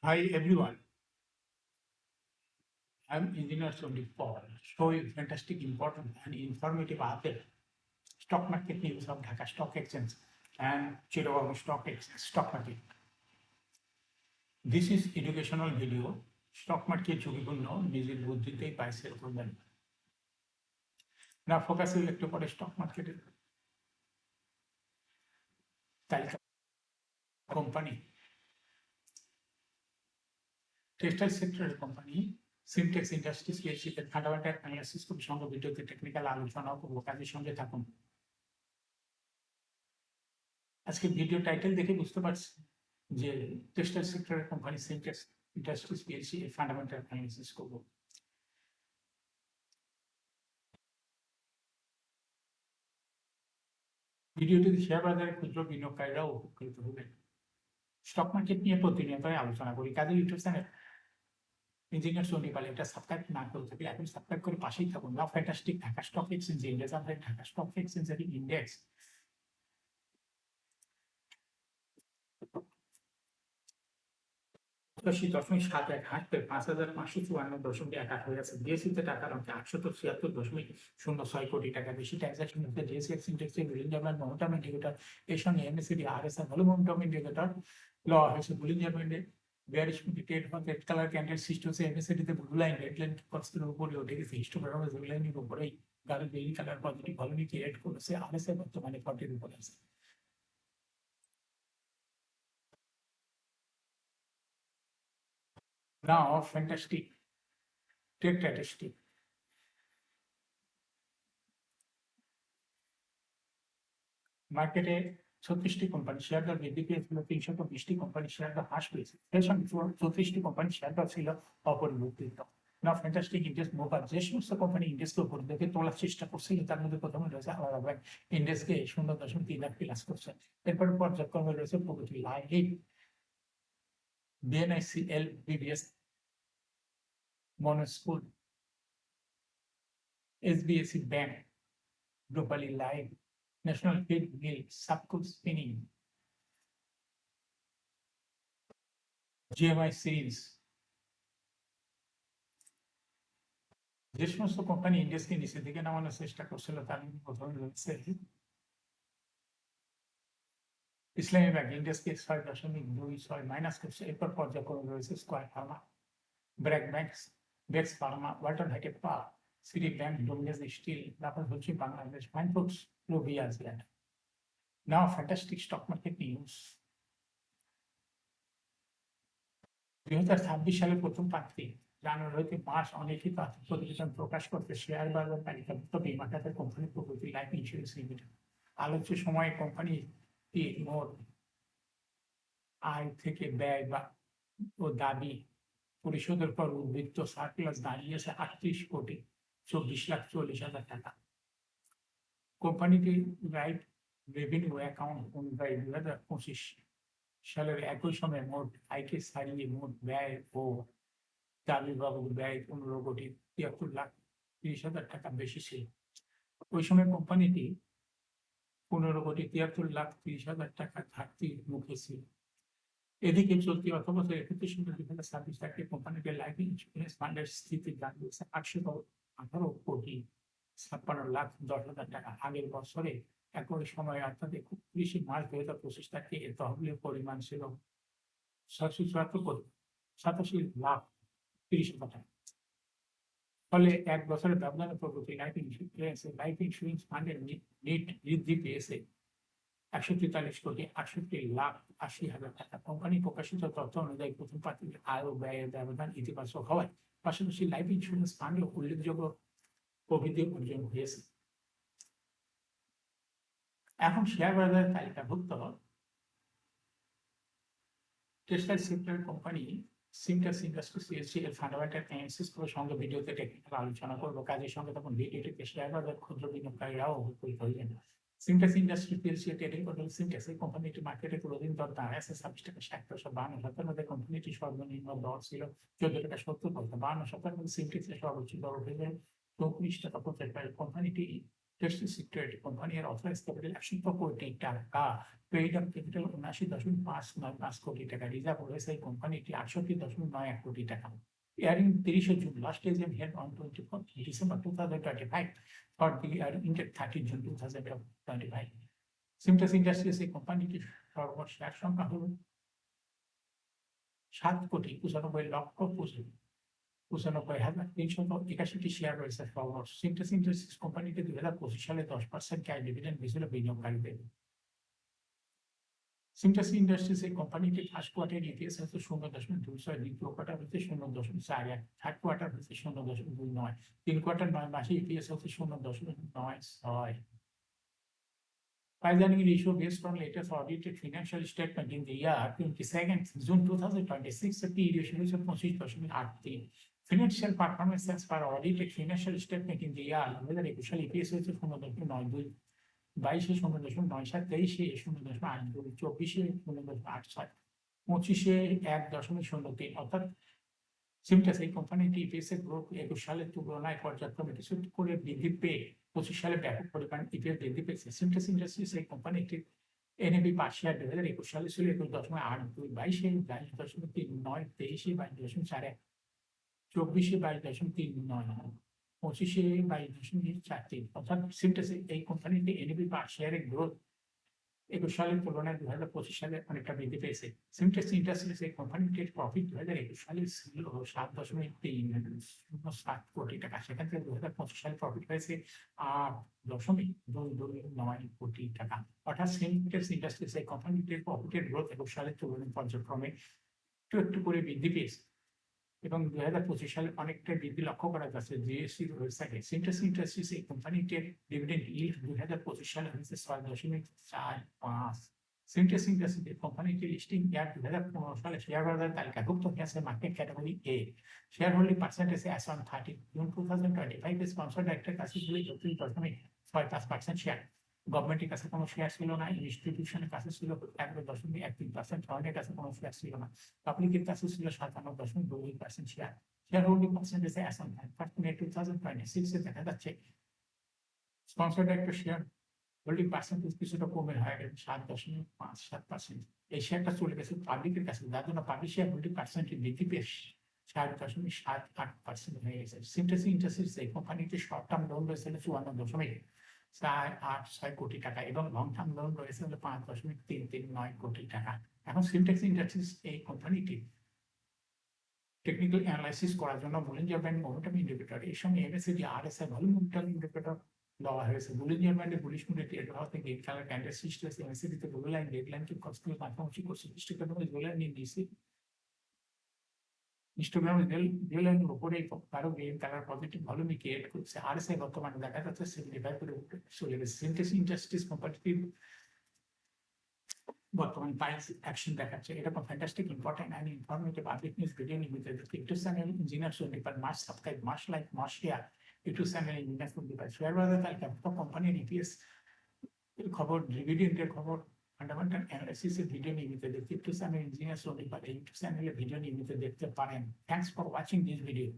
Hi everyone, I'm Engineer Sundeep Paul, showing fantastic, important and informative update stock market news of Dhaka Stock Exchange and Chittagong Stock Market. This is educational video. Stock market ঝুঁকিপূর্ণ নিজের বুদ্ধিতেই পাই sell করবেন। Now focus একটু পরে stock মার্কেটের তালিকা company textile সেক্টরের company Simtex industries PLC এর fundamental analysis খুব সঙ্গে ভিডিওতে টেকনিক্যাল আলোচনা করবো, কাজের সঙ্গে থাকুন। আজকে ভিডিও টাইটেল দেখে বুঝতে পারছি যে টেক্সটাইল সেক্টরের কোম্পানি সিমটেক্স ইন্ডাস্ট্রিজ পিএলসি এর ফান্ডামেন্টাল অ্যানালিসিস করব। ভিডিওটি শেয়ার বাজারে ক্ষুদ্র বিনিয়োগকারীরাও উপকৃত হবেন। স্টক মার্কেট নিয়ে প্রতিনিয়ত আলোচনা করি, কাজে ইউটিউব চ্যানেল ইঞ্জিনিয়ার সন্দীপ পাল এটা সাবস্ক্রাইব না করে থাকলে এখন সাবস্ক্রাইব করে পাশেই থাকুন। Now fantastic Dhaka stock exchange index, আমরা ঢাকা স্টক এক্সচেঞ্জের ইন্ডেক্স ৮৭.৭১ হাঁটতে ৫,৫৫৪.১৮ হয়ে গেছে। ডিএসসিতে টাকার অঙ্কে ৮৭৬.০৬ কোটি টাকা বেশি ট্রানজাকশন হচ্ছে। ডিএসসিএক্স ইন্ডেক্সে বুলিঞ্জার ব্যান্ড মোমেন্টাম ইন্ডিকেটর এর সঙ্গে MACD RSI value momentum indicator লওয়া হয়েছে। বুলিঞ্জার ব্যান্ডে bearish Ted red colour candle সৃষ্টি হচ্ছে। এমএসিডিতে ব্লু লাইন রেড লাইন কস্টের উপরে উঠে গেছে। হিস্টোগ্রামে ব্লু লাইনের উপরেই গাড়ির বেরি কালার পজিটিভ ভ্যালু ক্রিয়েট করেছে। আরএসআই বর্তমানে 40 উপরে আছে। Now, fantastic trade statistic. মার্কেটে ৩৬টি কোম্পানি শেয়ার দর বৃদ্ধি পেয়েছিল, ৩২০টি কোম্পানি শেয়ার দর হ্রাস পেয়েছে। এর সঙ্গে ৩৪টি কোম্পানি শেয়ার দর ছিল অপরিবর্তিত। না ফ্যান্টাস্টিক ইন্ডেক্স মোবাইল যে সমস্ত কোম্পানি ইন্ডেক্সকে উপর দিকে তোলার চেষ্টা করছিল তার মধ্যে প্রথমে রয়েছে আলাদা ব্যাংক, ইন্ডেক্সকে ০.৩ লাখ প্লাস করছে। এরপরে পর্যায়ক্রমে রয়েছে প্রগতি লাইফ, বিএনআইসিএল, বিবিএস, মনোস্কুল, এসবিএসি ব্যাংক, গ্লোবালি লাইফ, ন্যাশনাল ফিড মিল, সাবকুল স্পিনিং, জিএমআই সিরিজ। যে সমস্ত কোম্পানি ইন্ডেক্সকে নিচের দিকে নামানোর চেষ্টা করছিল তার মধ্যে প্রথমে রয়েছে ইসলামী ব্যাংক, ইন্ডেক্সকে ৬.২৬ মাইনাস করছে। এরপর পর্যায়ক্রমে রয়েছে স্কয়ার ফার্মা, ব্র্যাক ব্যাংকস, বেক্স pharma, Walton hitech power, city bank, ডোমিনাস স্টিল, তারপর হচ্ছে বাংলাদেশ ফাইন ফুডস, রবি আজল্যান্ড। Now fantastic stock market news. ২০২৬ সালের প্রথম পাত্রে জানুয়ারি হইতে মার্চ অনেকই প্রতিবেদন প্রকাশ করতে শেয়ার বাজার তালিকাভুক্ত বীমা খাতের কোম্পানি প্রগতি লাইফ ইন্স্যুরেন্স লিমিটেড। আলোচ্য সময়ে কোম্পানিটি মোট আয় থেকে ব্যয় ও দাবি পরিশোধের পর উদ্বৃত্ত সারপ্লাস দাঁড়িয়েছে ৩৮,২৪,৪০,০০০ টাকা। কোম্পানিটি রাইট রেভিনিউ অ্যাকাউন্ট অনুযায়ী ২০২৫ সালের একই সময়ে মোট আয়কে ছাড়িয়ে মোট ব্যয় ও দাবি বাবদ ব্যয় ১৫,৭৩,৩০,০০০ টাকা বেশি ছিল। ওই সময় কোম্পানিটি ১৫,৭৩,৩০,০০০ টাকা ঘাটতির মুখে ছিল। এদিকে চলতি অর্থবছরের ৩১ তারিখে কোম্পানিটির লাইফ ইন্স্যুরেন্স ফান্ডের স্থিতি দাঁড়িয়েছে ৮১,৫৬,১০,০০০ টাকা। আগের বছরে একই সময়ে অর্থাৎ ৩১ মার্চ ২০২৫ তারিখে এর তহবিলের পরিমাণ ছিল ৬৭,৮৭,৩০,০০০ টাকা। ফলে এক বছরের ব্যবধানে প্রগতি লাইফ ইন্স্যুরেন্স ফান্ডের নেট বৃদ্ধি পেয়েছে ১৪৩,৬৮,৮০,০০০ টাকা। কোম্পানি প্রকাশিত তথ্য অনুযায়ী প্রথম পাত্রের আয় ও ব্যয়ের ব্যবধান ইতিবাচক হওয়ায় পাশাপাশি লাইফ ইন্স্যুরেন্স ফান্ডে উল্লেখযোগ্য প্রবৃদ্ধি অর্জন হয়েছে। এখন শেয়ার বাজারের তালিকাভুক্ত টেক্সটাইল সেক্টরের কোম্পানি সিমটেক্স ইন্ডাস্ট্রিজ পিএলসি এর ফান্ডামেন্টাল অ্যানালিসিস করে সঙ্গে ভিডিওতে টেকনিক্যাল আলোচনা করবো, কাজের সঙ্গে তখন ভিডিওটিতে শেয়ার বাজার ক্ষুদ্র বিনিয়োগকারীরাও উপকৃত হইবেন। সিমটেক্স ইন্ডাস্ট্রিজ পিএলসি ট্রেডিং করলে সিমটেক্স এই কোম্পানিটি মার্কেটে পুরোদিন দর দাঁড়ায় ২৬,৬০,৫২ এর মধ্যে সর্বনিম্ন দর ছিল ১৪,৭০ টাকা। ৫২ সপ্তাহের মধ্যে সিমটেক্সের সর্বোচ্চ দর উঠে যায় ৩৪,৫০ টাকা। কোম্পানিটি টেক্সটাইল সিকিউরিটি কোম্পানির অথরাইজ ক্যাপিটাল 100 কোটি টাকা, পেইড আপ ক্যাপিটাল 79.595 কোটি টাকা, রিজার্ভ রয়েছে এই কোম্পানিটি 68.91 কোটি টাকা। Airing 30 June, last AGM held on 24 December 2025 for the year ended 30 June 2025. সিমটাস industries এই কোম্পানিটির সর্বমোট শেয়ার সংখ্যা হল 7,95,95,381টি শেয়ার রয়েছে সর্বমোট। সিমটাস ইন্ডাস্ট্রিজ কোম্পানিটি 2025 সালে 10% ক্যাশ ডিভিডেন্ড দিয়েছিল বিনিয়োগকারীদের। সিমটাস ইন্ডাস্ট্রিজ এই কোম্পানিটির ফার্স্ট কোয়ার্টার ইপিএস হচ্ছে 0.26, দ্বিতীয় কোয়ার্টার হচ্ছে 0.41, থার্ড কোয়ার্টার হচ্ছে 0.29, 3 কোয়ার্টার 9 মাসে ইপিএস হচ্ছে 0.96। Filing ratio based on latest audited financial statement in the year 22nd June 2026, the P ratio is 25.83. Financial performance as per audited financial statement in the year 2021 EPS হচ্ছে 0.92, 22-এ 0.97, 23-এ 0.82, 24-এ 0.86, 25-এ 1.03। অর্থাৎ সিমটাস এই কোম্পানিটি EPS এর growth 21 সালের তুলনায় পর্যায়ক্রমে কিছু করে বৃদ্ধি পেয়ে 25 সালে ব্যাপক পরিমাণ ইপিএস বৃদ্ধি পেয়েছে। সিমটাস ইন্ডাস্ট্রিজ এই কোম্পানিটির এনএবি পার শেয়ার 2021 সালে ছিল 21.82, 22-এ 22.39, 23-এ 22.41, 24-এ 22.39, 25-এ 22.43। অর্থাৎ সিমটাস এই কোম্পানিটি এনএবি পার শেয়ারের গ্রোথ 21 সালের তুলনায় 2025 সালে অনেকটা বৃদ্ধি পেয়েছে। সিমটাস ইন্ডাস্ট্রিজ এই কোম্পানিটির প্রফিট 2021 সালে ছিল 7.307 কোটি টাকা, সেখান থেকে 2025 সালে প্রফিট হয়েছে 8.229 কোটি টাকা। অর্থাৎ সিমটাস ইন্ডাস্ট্রিজ এই কোম্পানিটির প্রফিটের গ্রোথ 21 সালের তুলনায় পর্যায়ক্রমে একটু করে বৃদ্ধি পেয়েছে এবং 2025 সালে অনেকটা বৃদ্ধি লক্ষ্য করা যাচ্ছে জিএসসি ওয়েবসাইটে। সিমটাস ইন্ডাস্ট্রিজ এই কোম্পানিটির ডিভিডেন্ড ইল্ড 2025 সালে হয়েছে 6.45। সিমটাস ইন্ডাস্ট্রিজ কোম্পানিটি লিস্টিং ইয়ার 2015 সালে শেয়ার বাজার তালিকাভুক্ত হয়েছে market category A. Share holding percentage as on 30 June 2025 sponsor director কাছে ছিল 34.65% শেয়ার। গভর্নমেন্টের কাছে কোনো শেয়ার ছিল না, ইনস্টিটিউশনের কাছে ছিল 11.13%, ফরেনের কাছে কোনো শেয়ার ছিল না, পাবলিকের কাছে ছিল 57.2% share. Share holding percentage as on 2026 দেখা যাচ্ছে sponsor director share holding percentage কিছুটা কমে হয়ে গেছে 7.57%। এই শেয়ারটা চলে গেছে পাবলিকের কাছে, যার জন্য পাবলিক শেয়ার হোল্ডিং পার্সেন্টেজ বৃদ্ধি পেয়ে 7.78% হয়ে গেছে। সিমটাস ইন্ডাস্ট্রিজ এই কোম্পানিটি শর্ট টার্ম লোন রয়েছে 54.486 কোটি টাকা এবং লং টার্ম লোন রয়েছে 5.339 কোটি টাকা। এখন সিমটাস ইন্ডাস্ট্রিজ এই কোম্পানিটি টেকনিক্যাল অ্যানালাইসিস করার জন্য বুলিঞ্জার ব্যান্ড মোমেন্টাম ইন্ডিকেটর এর সঙ্গে MACD RSI volume momentum indicator দেওয়া হয়েছে। বুলিঞ্জার ব্যান্ডে বুলিশ মুডে ট্রেড হওয়াতে গ্রিন কালার ক্যান্ডেল সৃষ্টি হয়েছে, এমএসিডিতে ব্লু লাইন রেড লাইনকে কনস্ট্যান্ট মাঝামাঝি করছে, হিস্টোগ্রামে ব্লু লাইন নিয়ে দিয়েছে, হিস্টোগ্রামে ব্লু লাইনের উপরে কারো green colour positive volume create করছে। আরএসআই বর্তমানে দেখা যাচ্ছে 75 করে চলে গেছে। সিমটাস ইন্ডাস্ট্রিজ কোম্পানিটির বর্তমানে প্রাইস অ্যাকশন দেখাচ্ছে। এরকম fantastic important and informative update news video নিয়মিত দেখতে ইউটিউব চ্যানেল ইঞ্জিনিয়ার সোনিপার must subscribe, must like, must share YouTube channel engineer সোনিপার। শেয়ার বাজার তালিকাভুক্ত কোম্পানির ইপিএস এর খবর, ডিভিডেন্ডের খবর, ফান্ডামেন্টাল অ্যানালাইসিসের ভিডিও নিয়মিত দেখতে ইউটিউব চ্যানেল ইঞ্জিনিয়ার সোনিপার ইউটিউব চ্যানেলে ভিডিও নিয়মিত দেখতে পারেন। Thanks for watching this video.